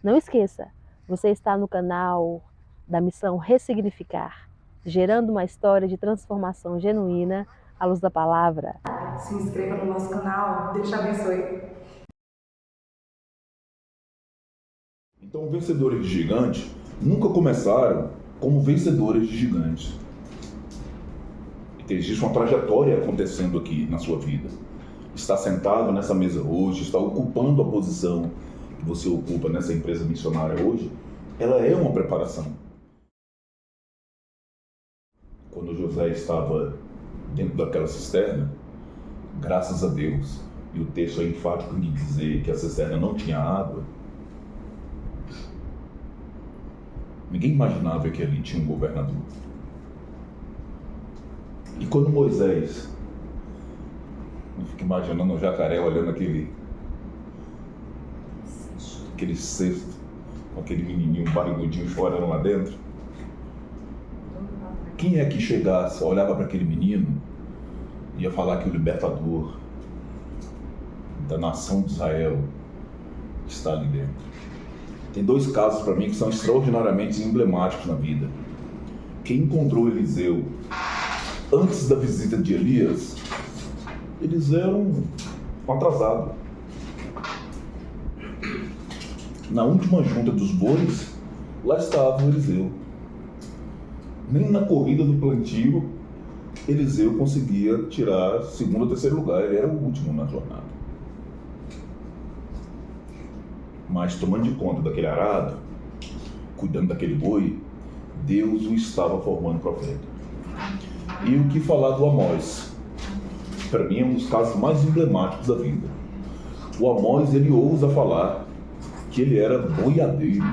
Não esqueça, você está no canal da Missão Ressignificar, gerando uma história de transformação genuína à luz da palavra. Se inscreva no nosso canal. Deus te abençoe. Então, vencedores de gigantes nunca começaram como vencedores de gigantes. Existe uma trajetória acontecendo aqui na sua vida. Está sentado nessa mesa hoje, está ocupando a posição que você ocupa nessa empresa missionária hoje, ela é uma preparação. Quando José estava dentro daquela cisterna, graças a Deus, e o texto é enfático em dizer que a cisterna não tinha água, ninguém imaginava que ali tinha um governador. E quando Moisés, eu fico imaginando o jacaré olhando aquele cesto, com aquele menininho barrigudinho chorando lá dentro, quem é que chegasse, olhava para aquele menino, ia falar que o libertador da nação de Israel está ali dentro? Tem dois casos para mim que são extraordinariamente emblemáticos na vida. Quem encontrou Eliseu antes da visita de Elias, eles eram atrasados. Na última junta dos bois, lá estava Eliseu. Nem na corrida do plantio, Eliseu conseguia tirar segundo ou terceiro lugar, ele era o último na jornada. Mas tomando de conta daquele arado, cuidando daquele boi, Deus o estava formando profeta. E o que falar do Amós? Para mim é um dos casos mais emblemáticos da vida. O Amós, ele ousa falar que ele era boiadeiro.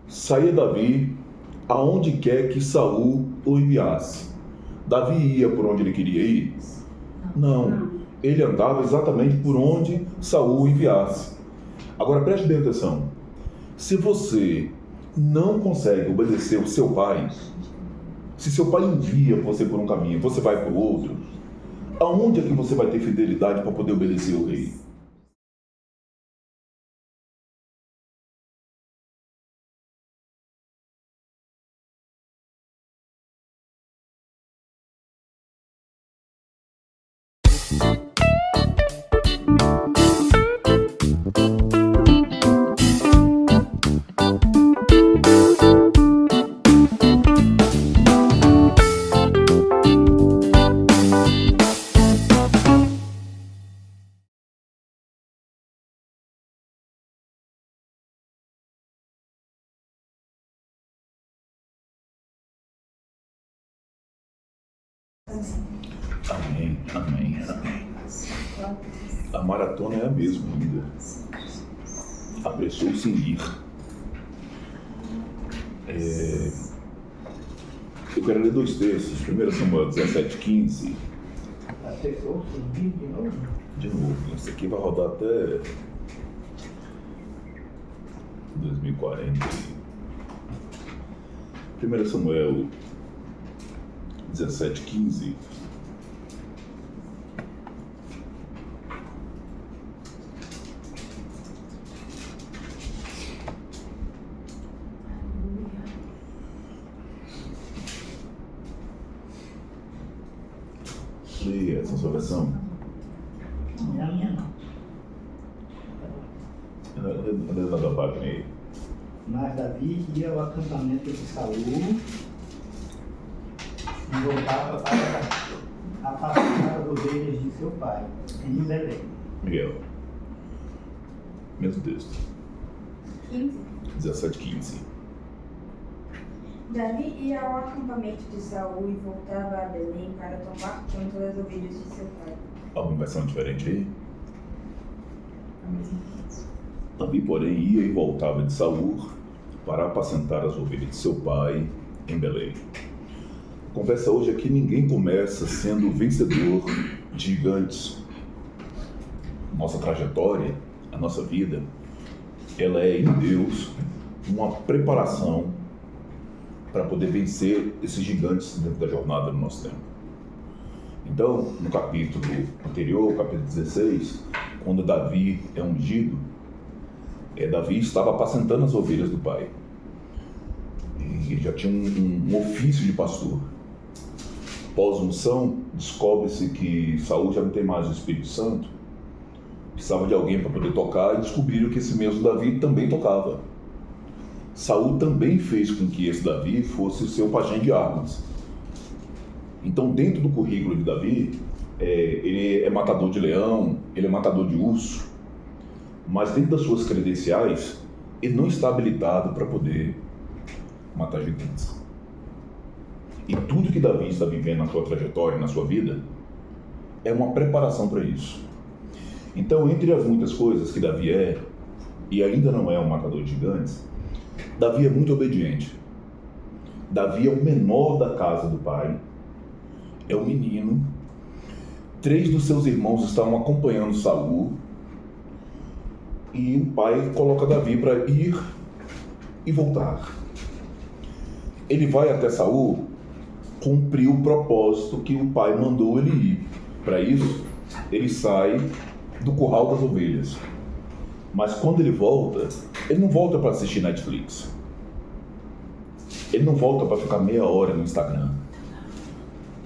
Saía Davi aonde quer que Saul o enviasse. Davi ia por onde ele queria ir? Não. Ele andava exatamente por onde Saul o enviasse. Agora preste bem atenção. Se você não consegue obedecer o seu pai, se seu pai envia você por um caminho, você vai por outro, aonde é que você vai ter fidelidade para poder obedecer o rei? Amém, amém, amém. A maratona é a mesma ainda. Apressou-se em ir. Eu quero ler dois textos. 1 Samuel 17:15. Apressou-se em ir de novo? De novo. Isso aqui vai rodar até 2040. 1 Samuel 17:15. Leia essa sua versão. Não é a minha, não. Lê da página aí. Mas Davi ia ao acampamento de Saul e voltava para apacentava as ovelhas de seu pai, em Belém. Miguel. Mesmo texto. 15. 17:15. Davi ia ao acampamento de Saul e voltava a Belém para tomar conta das ovelhas de seu pai. Alguma versão diferente aí? Davi, porém, ia e voltava de Saul para apacentar as ovelhas de seu pai em Belém. A conversa hoje é que ninguém começa sendo vencedor de gigantes. Nossa trajetória, a nossa vida, ela é em Deus uma preparação para poder vencer esses gigantes dentro da jornada do nosso tempo. Então, no capítulo anterior, capítulo 16, quando Davi é ungido, Davi estava apacentando as ovelhas do pai. E ele já tinha um ofício de pastor. Pós-unção, descobre-se que Saul já não tem mais o Espírito Santo. Precisava de alguém para poder tocar e descobriram que esse mesmo Davi também tocava. Saul também fez com que esse Davi fosse o seu pajem de armas. Então, dentro do currículo de Davi, ele é matador de leão, ele é matador de urso, mas dentro das suas credenciais, ele não está habilitado para poder matar gigantes. E tudo que Davi está vivendo na sua trajetória, na sua vida, é uma preparação para isso. Então, entre as muitas coisas que Davi é, e ainda não é um matador de gigantes, Davi é muito obediente. Davi é o menor da casa do pai, é o menino. 3 dos seus irmãos estavam acompanhando Saul, e o pai coloca Davi para ir e voltar. Ele vai até Saul cumprir o propósito que o pai mandou ele ir. Para isso, ele sai do curral das ovelhas. Mas quando ele volta, ele não volta para assistir Netflix. Ele não volta para ficar meia hora no Instagram.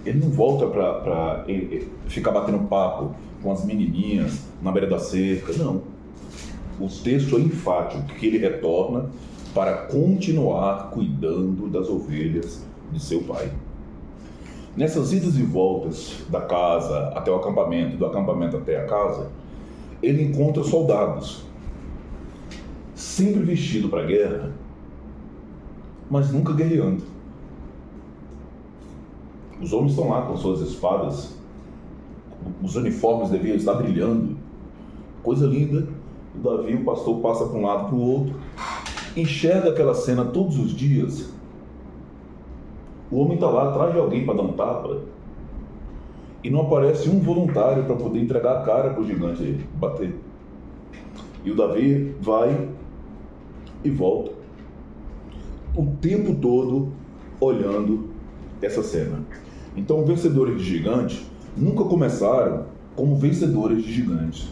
Ele não volta para ficar batendo papo com as menininhas na beira da cerca. Não. O texto é enfático que ele retorna para continuar cuidando das ovelhas de seu pai. Nessas idas e voltas da casa até o acampamento, do acampamento até a casa, ele encontra soldados, sempre vestido para a guerra, mas nunca guerreando. Os homens estão lá com suas espadas, os uniformes deviam estar brilhando, coisa linda. O Davi, o pastor, passa para um lado para o outro, enxerga aquela cena todos os dias. O homem está lá atrás de alguém para dar um tapa e não aparece um voluntário para poder entregar a cara para o gigante bater. E o Davi vai e volta o tempo todo olhando essa cena. Então, vencedores de gigante nunca começaram como vencedores de gigantes.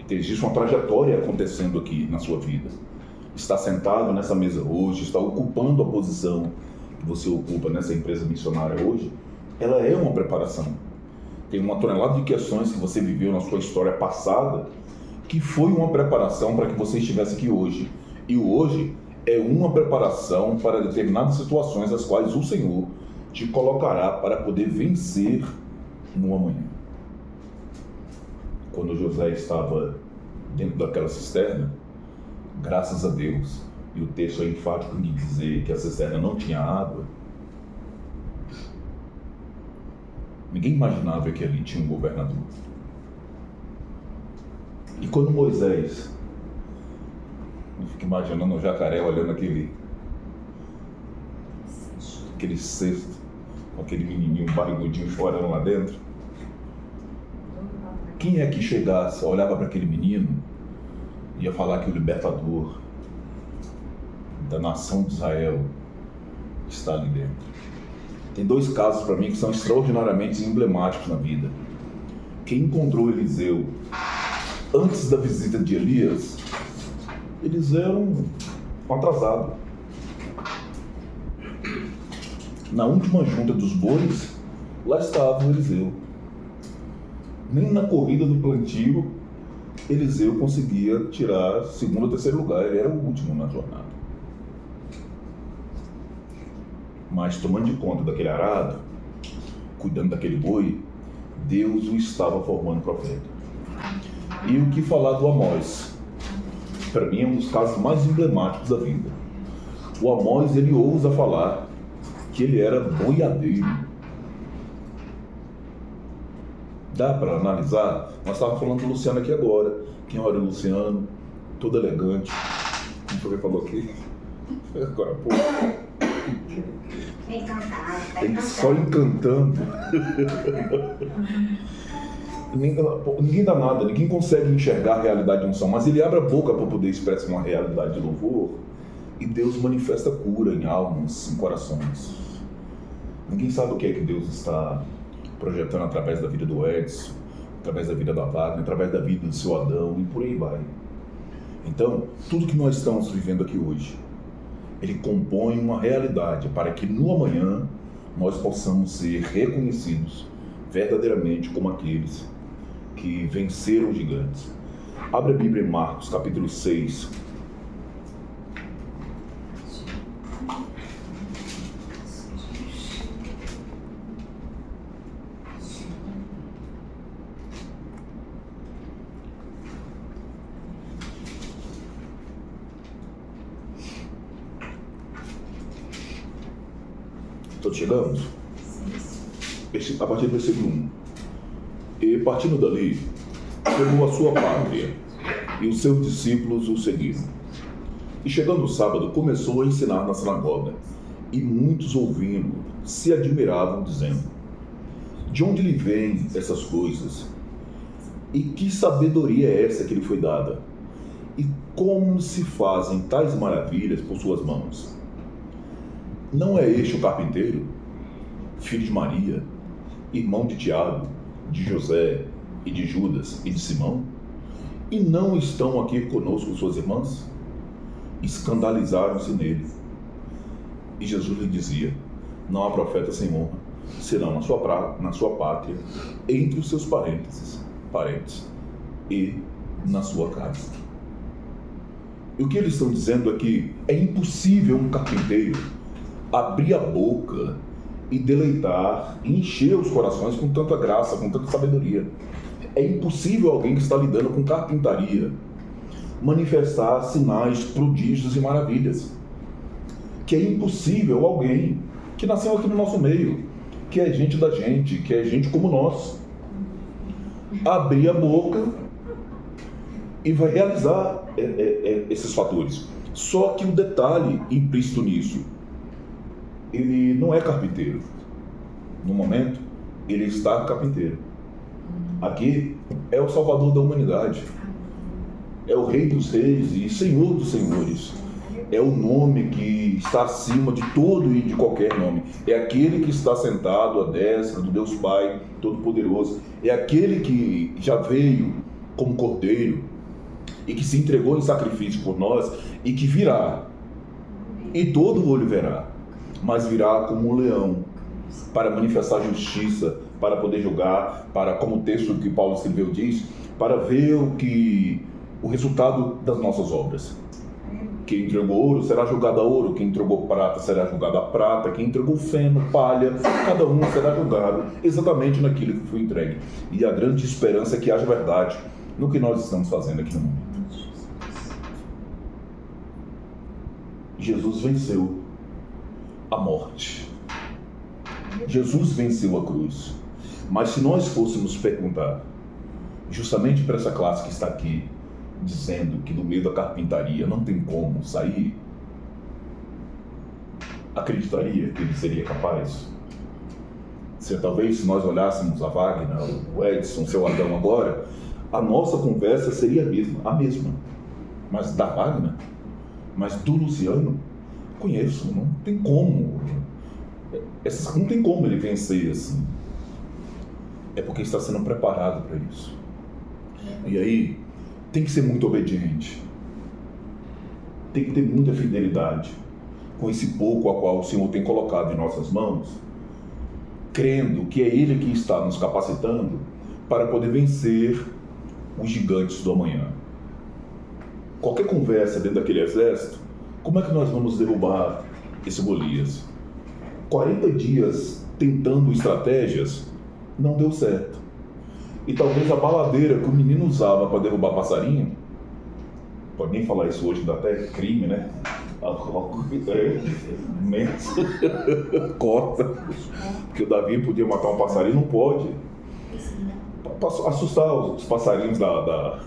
Existe uma trajetória acontecendo aqui na sua vida. Está sentado nessa mesa hoje, está ocupando a posição que você ocupa nessa empresa missionária hoje, ela é uma preparação. Tem uma tonelada de questões que você viveu na sua história passada que foi uma preparação para que você estivesse aqui hoje. E o hoje é uma preparação para determinadas situações as quais o Senhor te colocará para poder vencer no amanhã. Quando José estava dentro daquela cisterna, graças a Deus, e o texto é enfático em dizer que a cisterna não tinha água, ninguém imaginava que ali tinha um governador. E quando Moisés, eu fico imaginando o jacaré olhando aquele cesto, com aquele menininho barrigudinho chorando lá dentro, quem é que chegasse, olhava para aquele menino, ia falar que o libertador da nação de Israel está ali dentro? Tem 2 casos para mim que são extraordinariamente emblemáticos na vida. Quem encontrou Eliseu antes da visita de Elias, eles eram atrasados. Na última junta dos bois, lá estava o Eliseu. Nem na corrida do plantio, Eliseu conseguia tirar 2º ou 3º lugar, ele era o último na jornada. Mas tomando de conta daquele arado, cuidando daquele boi, Deus o estava formando profeta. E o que falar do Amós? Para mim é um dos casos mais emblemáticos da vida. O Amós, ele ousa falar que ele era boiadeiro. Dá para analisar? Nós estávamos falando do Luciano aqui agora. Quem olha o Luciano, todo elegante, como você falou aqui, agora, pô, ele só encantando. Ninguém dá nada, ninguém consegue enxergar a realidade de unção, mas ele abre a boca para poder expressar uma realidade de louvor e Deus manifesta cura em almas, em corações. Ninguém sabe o que é que Deus está projetando através da vida do Edson, através da vida da Wagner, através da vida do seu Adão e por aí vai. Então, tudo que nós estamos vivendo aqui hoje, ele compõe uma realidade para que no amanhã nós possamos ser reconhecidos verdadeiramente como aqueles que venceram os gigantes. Abre a Bíblia em Marcos, capítulo 6. Todos chegamos? A partir do versículo 1. E partindo dali, tomou a sua pátria, e os seus discípulos o seguiram. E chegando o sábado, começou a ensinar na sinagoga, e muitos ouvindo se admiravam, dizendo: de onde lhe vêm essas coisas? E que sabedoria é essa que lhe foi dada? E como se fazem tais maravilhas por suas mãos? Não é este o carpinteiro, filho de Maria, irmão de Tiago, de José e de Judas e de Simão? E não estão aqui conosco suas irmãs? Escandalizaram-se nele. E Jesus lhe dizia: não há profeta sem honra, senão na sua pátria, entre os seus parentes e na sua casa. E o que eles estão dizendo é que é impossível um carpinteiro abrir a boca e deleitar, e encher os corações com tanta graça, com tanta sabedoria. É impossível alguém que está lidando com carpintaria manifestar sinais, prodígios e maravilhas. Que é impossível alguém que nasceu aqui no nosso meio, que é gente da gente, que é gente como nós, abrir a boca e vai realizar esses fatores. Só que o detalhe implícito nisso: ele não é carpinteiro. No momento, ele está carpinteiro. Aqui é o Salvador da humanidade. É o Rei dos Reis e Senhor dos Senhores. É o nome que está acima de todo e de qualquer nome. É aquele que está sentado à destra do Deus Pai Todo-Poderoso. É aquele que já veio como Cordeiro e que se entregou em sacrifício por nós e que virá. E todo olho verá, mas virá como um leão, para manifestar justiça, para poder julgar, para, como o texto que Paulo escreveu diz, para ver o resultado das nossas obras. Quem entregou ouro será julgado a ouro, quem entregou prata será julgado a prata, quem entregou feno, palha, cada um será julgado exatamente naquilo que foi entregue. E a grande esperança é que haja verdade no que nós estamos fazendo aqui no mundo. Jesus venceu a morte. Jesus venceu a cruz. Mas se nós fôssemos perguntar, justamente para essa classe que está aqui, dizendo que no meio da carpintaria não tem como sair, acreditaria que ele seria capaz? Se talvez se nós olhássemos a Wagner, o Edson, o seu Adão agora, a nossa conversa seria a mesma. Mas da Wagner? Mas do Luciano? Conheço, não tem como. Não tem como ele vencer assim. É porque está sendo preparado para isso. E aí, tem que ser muito obediente. Tem que ter muita fidelidade com esse pouco a qual o Senhor tem colocado em nossas mãos, crendo que é Ele que está nos capacitando para poder vencer os gigantes do amanhã. Qualquer conversa dentro daquele exército, como é que nós vamos derrubar esse Golias? 40 dias tentando estratégias, não deu certo. E talvez a baladeira que o menino usava para derrubar passarinho, pode nem falar isso hoje, dá até crime, né? Corta. Porque o Davi podia matar um passarinho, não pode. Para assustar os passarinhos da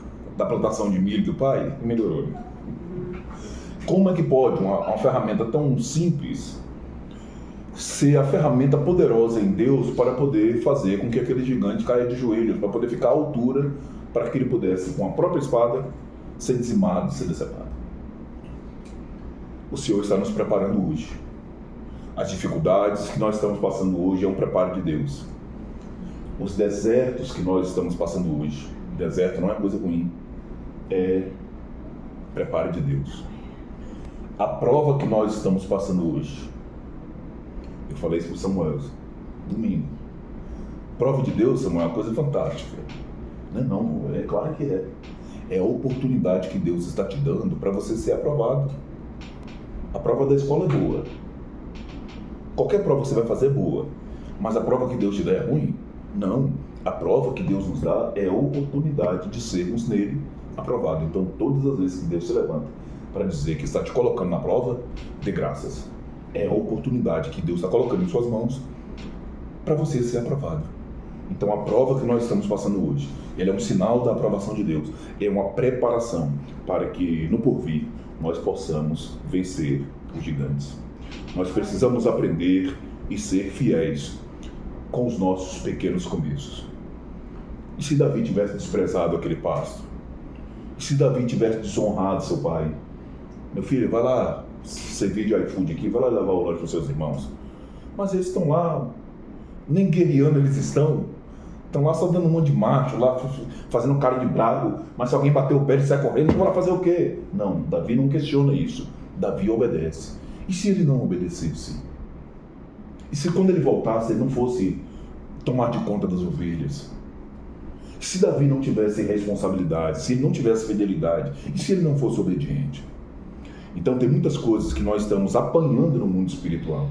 plantação de milho do pai, melhorou. Como é que pode uma ferramenta tão simples ser a ferramenta poderosa em Deus para poder fazer com que aquele gigante caia de joelhos, para poder ficar à altura, para que ele pudesse, com a própria espada, ser dizimado, ser decepado? O Senhor está nos preparando hoje. As dificuldades que nós estamos passando hoje é um preparo de Deus. Os desertos que nós estamos passando hoje, deserto não é coisa ruim, é preparo de Deus. A prova que nós estamos passando hoje, eu falei isso para o Samuel, domingo. Prova de Deus, Samuel, é uma coisa fantástica. Não, é claro que é. É a oportunidade que Deus está te dando para você ser aprovado. A prova da escola é boa. Qualquer prova que você vai fazer é boa. Mas a prova que Deus te dá é ruim? Não. A prova que Deus nos dá é a oportunidade de sermos nele aprovados. Então, todas as vezes que Deus se levanta para dizer que está te colocando na prova, dê graças. É a oportunidade que Deus está colocando em suas mãos para você ser aprovado. Então, a prova que nós estamos passando hoje, ele é um sinal da aprovação de Deus. É uma preparação para que, no porvir, nós possamos vencer os gigantes. Nós precisamos aprender e ser fiéis com os nossos pequenos começos. E se Davi tivesse desprezado aquele pasto? E se Davi tivesse desonrado seu pai? Meu filho, vai lá servir de iFood aqui, vai lá levar o lanche para os seus irmãos. Mas eles estão lá, nem guerreando eles estão lá só dando um monte de macho, lá fazendo cara de bravo, mas se alguém bater o pé, ele sai correndo, vou lá fazer o quê? Não, Davi não questiona isso. Davi obedece. E se ele não obedecesse? E se quando ele voltasse, ele não fosse tomar de conta das ovelhas? E se Davi não tivesse responsabilidade, se ele não tivesse fidelidade, e se ele não fosse obediente? Então tem muitas coisas que nós estamos apanhando no mundo espiritual,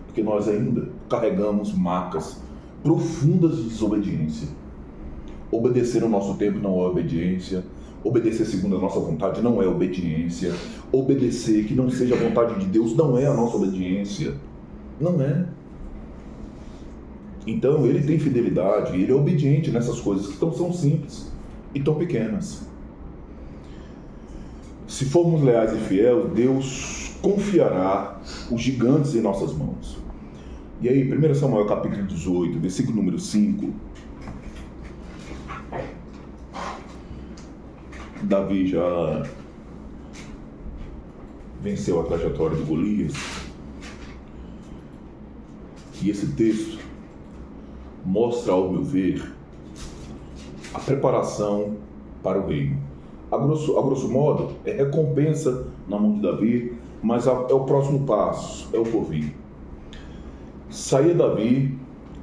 porque nós ainda carregamos marcas profundas de desobediência. Obedecer no nosso tempo não é obediência. Obedecer segundo a nossa vontade não é obediência. Obedecer que não seja a vontade de Deus não é a nossa obediência. Não é. Então ele tem fidelidade, ele é obediente nessas coisas que são simples e tão pequenas. Se formos leais e fiéis, Deus confiará os gigantes em nossas mãos. E aí, 1 Samuel capítulo 18, versículo número 5. Davi já venceu a trajetória de Golias. E esse texto mostra, ao meu ver, a preparação para o reino. A grosso modo, é recompensa na mão de Davi, mas é o próximo passo, é o porvir. Saía Davi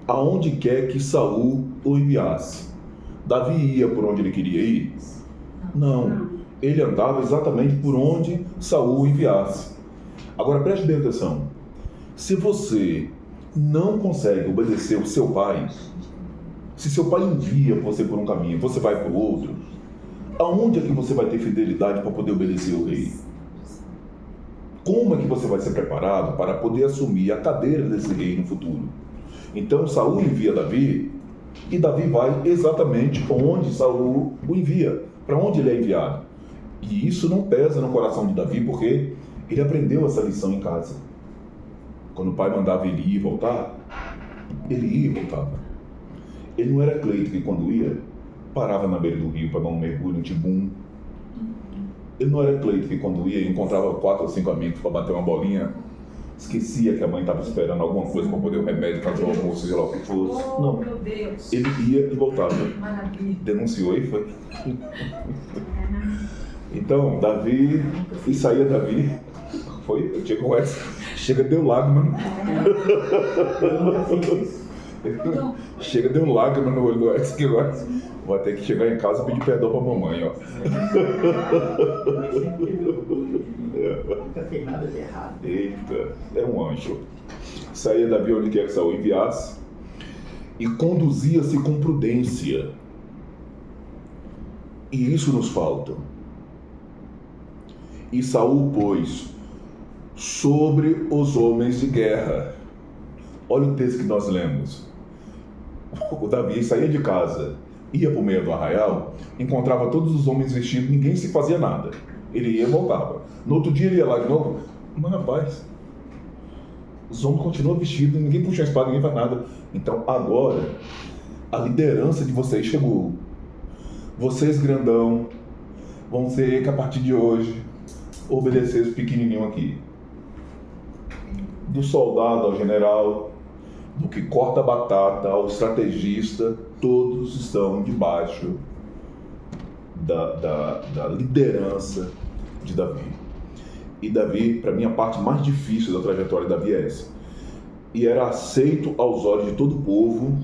aonde quer que Saul o enviasse. Davi ia por onde ele queria ir? Não. Ele andava exatamente por onde Saul o enviasse. Agora preste bem atenção. Se você não consegue obedecer o seu pai, se seu pai envia você por um caminho, você vai por outro, aonde é que você vai ter fidelidade para poder obedecer o rei? Como é que você vai ser preparado para poder assumir a cadeira desse rei no futuro? Então Saul envia Davi, e Davi vai exatamente onde Saul o envia, para onde ele é enviado. E isso não pesa no coração de Davi, porque ele aprendeu essa lição em casa. Quando o pai mandava ele ir e voltar, ele ia e voltava. Ele não era Cleito que quando ia, parava na beira do rio para dar um mergulho no tibum. Ele não era Cleito que quando ia encontrava 4 ou 5 amigos para bater uma bolinha, esquecia que a mãe estava esperando alguma coisa para poder o remédio, fazer o almoço, seja lá o que fosse. Não. Meu Deus. Ele ia e voltava. Maravilha. Denunciou e foi. Então, Davi, e saía Davi, foi, eu tinha conversa, chega, deu lágrima. Chega, deu lágrima no olho do Edson, que agora vou ter que chegar em casa e pedir perdão pra mamãe, ó. Nunca tem nada de errado. Eita, é um anjo. Saía Davi onde quer que Saul enviasse e conduzia-se com prudência. E isso nos falta. E Saul pôs sobre os homens de guerra. Olha o texto que nós lemos. O Davi saía de casa, ia para o meio do arraial, encontrava todos os homens vestidos, ninguém se fazia nada. Ele ia e voltava. No outro dia ele ia lá de novo. Mas rapaz, os homens continuam vestidos, ninguém puxa a espada, ninguém faz nada. Então agora, a liderança de vocês chegou. Vocês grandão vão ter que a partir de hoje obedecer os pequenininhos aqui. Do soldado ao general, do que corta a batata ao estrategista, todos estão debaixo da liderança de Davi. E Davi, para mim, a parte mais difícil da trajetória de Davi é essa. E era aceito aos olhos de todo o povo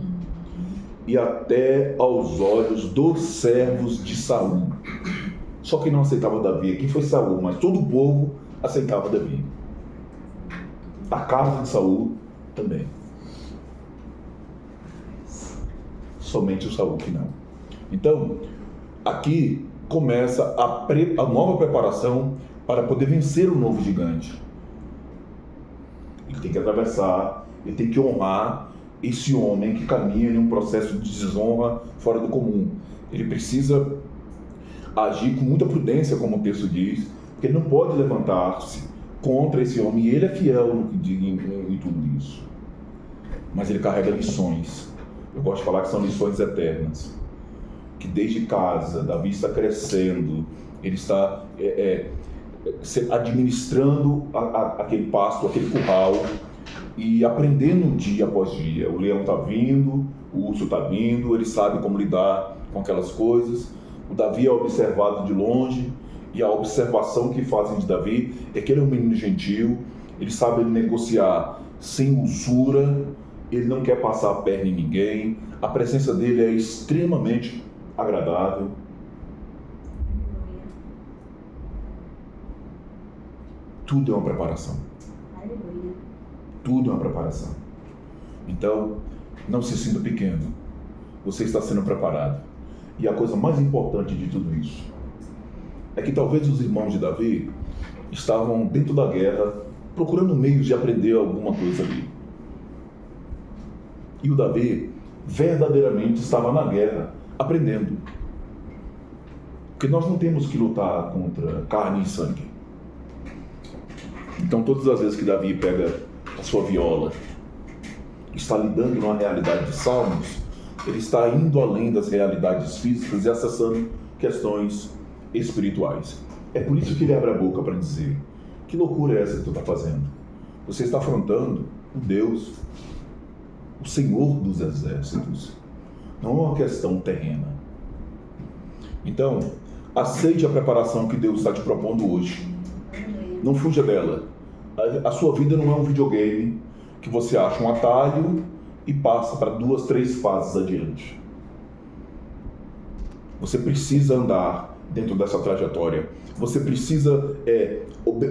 e até aos olhos dos servos de Saul. Só quem não aceitava Davi aqui foi Saul, mas todo o povo aceitava Davi. A casa de Saul também. Somente o Saul que não. Então, aqui começa a nova preparação para poder vencer o novo gigante. Ele tem que atravessar, ele tem que honrar esse homem que caminha em um processo de desonra fora do comum. Ele precisa agir com muita prudência, como o texto diz, porque ele não pode levantar-se contra esse homem, e ele é fiel em tudo isso. Mas ele carrega lições. Eu gosto de falar que são lições eternas. Que desde casa, Davi está crescendo, ele está administrando aquele pasto, aquele curral, e aprendendo dia após dia. O leão está vindo, o urso está vindo, ele sabe como lidar com aquelas coisas. O Davi é observado de longe, e a observação que fazem de Davi é que ele é um menino gentil, ele sabe negociar sem usura, ele não quer passar a perna em ninguém, a presença dele é extremamente agradável. Tudo é uma preparação. Tudo é uma preparação. Então, não se sinta pequeno. Você está sendo preparado. E a coisa mais importante de tudo isso é que talvez os irmãos de Davi estavam dentro da guerra procurando meios de aprender alguma coisa ali. E o Davi verdadeiramente estava na guerra aprendendo. Porque nós não temos que lutar contra carne e sangue. Então, todas as vezes que Davi pega a sua viola, está lidando numa realidade de salmos, ele está indo além das realidades físicas e acessando questões espirituais. É por isso que ele abre a boca para dizer: que loucura é essa que tu está fazendo? Você está afrontando o Deus, o Senhor dos exércitos. Não é uma questão terrena. Então, aceite a preparação que Deus está te propondo hoje. Não fuja dela. A sua vida não é um videogame que você acha um atalho e passa para 2, 3 fases adiante. Você precisa andar dentro dessa trajetória. Você precisa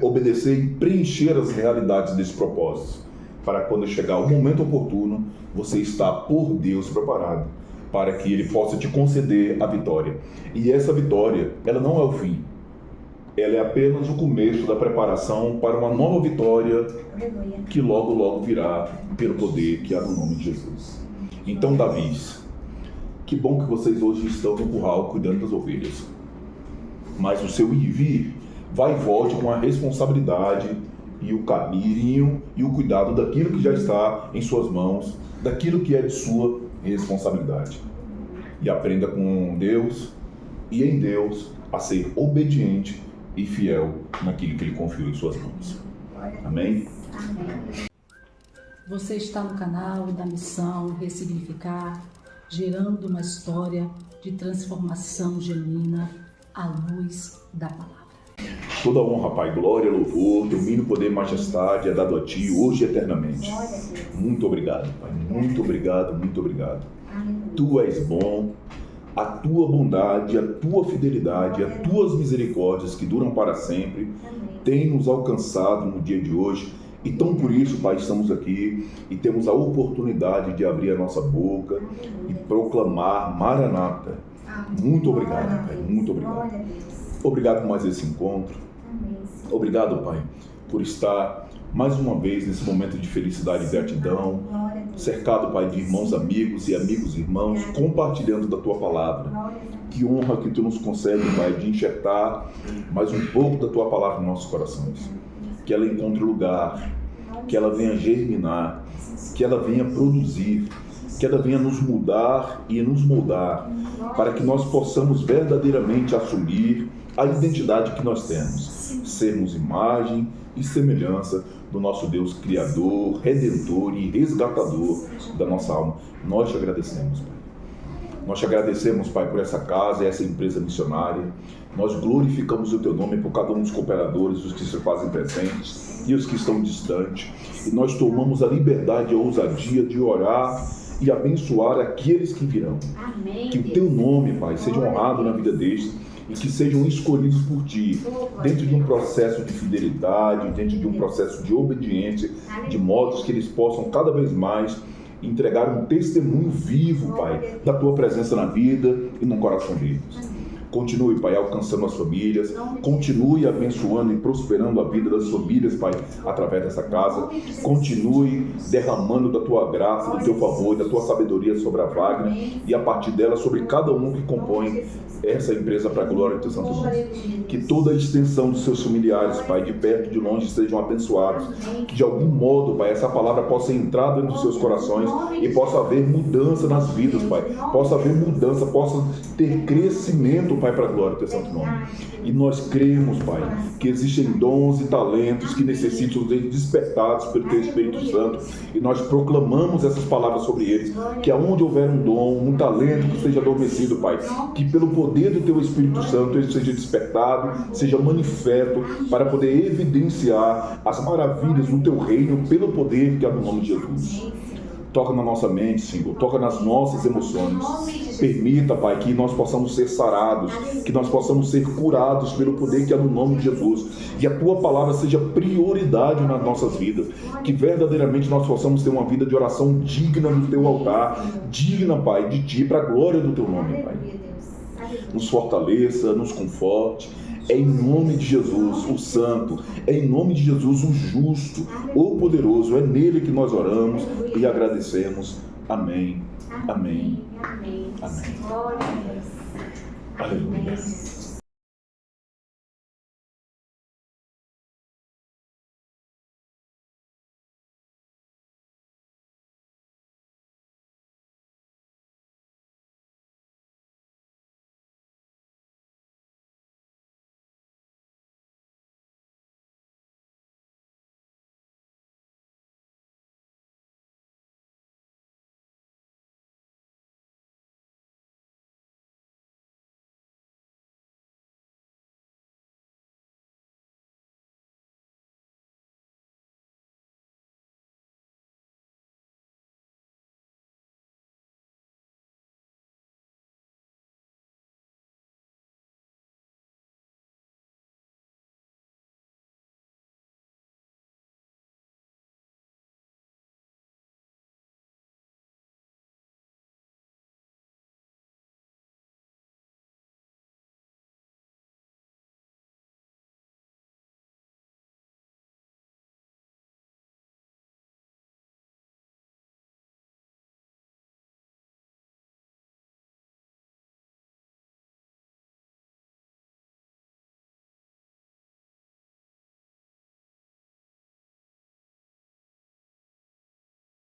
obedecer e preencher as realidades desse propósito, para quando chegar o momento oportuno, você está por Deus preparado para que Ele possa te conceder a vitória. E essa vitória, ela não é o fim. Ela é apenas o começo da preparação para uma nova vitória que logo, logo virá pelo poder que há no nome de Jesus. Então, Davis, que bom que vocês hoje estão no curral cuidando das ovelhas. Mas o seu ir e vir vai e volte com a responsabilidade e o carinho e o cuidado daquilo que já está em suas mãos, daquilo que é de sua responsabilidade. E aprenda com Deus e em Deus a ser obediente e fiel naquilo que Ele confiou em suas mãos. Amém? Você está no canal da Missão Ressignificar, gerando uma história de transformação genuína à luz da palavra. Toda honra, Pai, glória, louvor, domínio, poder e majestade é dado a Ti, hoje e eternamente. Muito obrigado, Pai. Muito obrigado, muito obrigado. Tu és bom, a Tua bondade, a Tua fidelidade, as Tuas misericórdias que duram para sempre, têm nos alcançado no dia de hoje. Então, por isso, Pai, estamos aqui e temos a oportunidade de abrir a nossa boca e proclamar Maranata. Muito obrigado, Pai, muito obrigado. Obrigado por mais esse encontro. Obrigado, Pai, por estar mais uma vez nesse momento de felicidade e gratidão, cercado, Pai, de irmãos amigos e amigos irmãos, compartilhando da Tua palavra. Que honra que Tu nos concede, Pai, de enxertar mais um pouco da Tua palavra nos nossos corações. Que ela encontre lugar, que ela venha germinar, que ela venha produzir, que ela venha nos mudar e nos moldar, para que nós possamos verdadeiramente assumir a identidade que nós temos, sermos imagem e semelhança do nosso Deus Criador, Redentor e Resgatador da nossa alma. Nós te agradecemos, Pai. Nós te agradecemos, Pai, por essa casa e essa empresa missionária. Nós glorificamos o Teu nome por cada um dos cooperadores, os que se fazem presentes e os que estão distantes. E nós tomamos a liberdade e a ousadia de orar e abençoar aqueles que virão. Amém. Que o Teu nome, Pai, seja honrado na vida deles e que sejam escolhidos por Ti, dentro de um processo de fidelidade, dentro de um processo de obediência, de modos que eles possam cada vez mais entregar um testemunho vivo, Pai, da Tua presença na vida e no coração deles. Continue, Pai, alcançando as famílias, continue abençoando e prosperando a vida das famílias, Pai, através dessa casa. Continue derramando da Tua graça, do Teu favor e da Tua sabedoria sobre a Wagner e a partir dela sobre cada um que compõe essa empresa para a glória do Teu santo nome. Que toda a extensão dos seus familiares, Pai, de perto e de longe, sejam abençoados. Que de algum modo, Pai, essa palavra possa entrar dentro dos seus corações e possa haver mudança nas vidas, Pai. Possa haver mudança, possa ter crescimento, Pai, para a glória do Teu santo nome. E nós cremos, Pai, que existem dons e talentos que necessitam ser despertados pelo Teu Espírito Santo. E nós proclamamos essas palavras sobre eles. Que aonde houver um dom, um talento que esteja adormecido, Pai, que pelo poder do Teu Espírito Santo ele seja despertado, seja manifesto, para poder evidenciar as maravilhas do Teu reino pelo poder que há no nome de Jesus. Toca na nossa mente, Senhor, toca nas nossas emoções. Permita, Pai, que nós possamos ser sarados, que nós possamos ser curados pelo poder que há no nome de Jesus. E a Tua palavra seja prioridade nas nossas vidas. Que verdadeiramente nós possamos ter uma vida de oração digna no Teu altar, digna, Pai, de Ti, para a glória do Teu nome, Pai. Nos fortaleça, nos conforte. É em nome de Jesus, o Santo, é em nome de Jesus, o Justo, o Poderoso, é nele que nós oramos e agradecemos. Amém, amém, amém. Glória a Deus. Aleluia.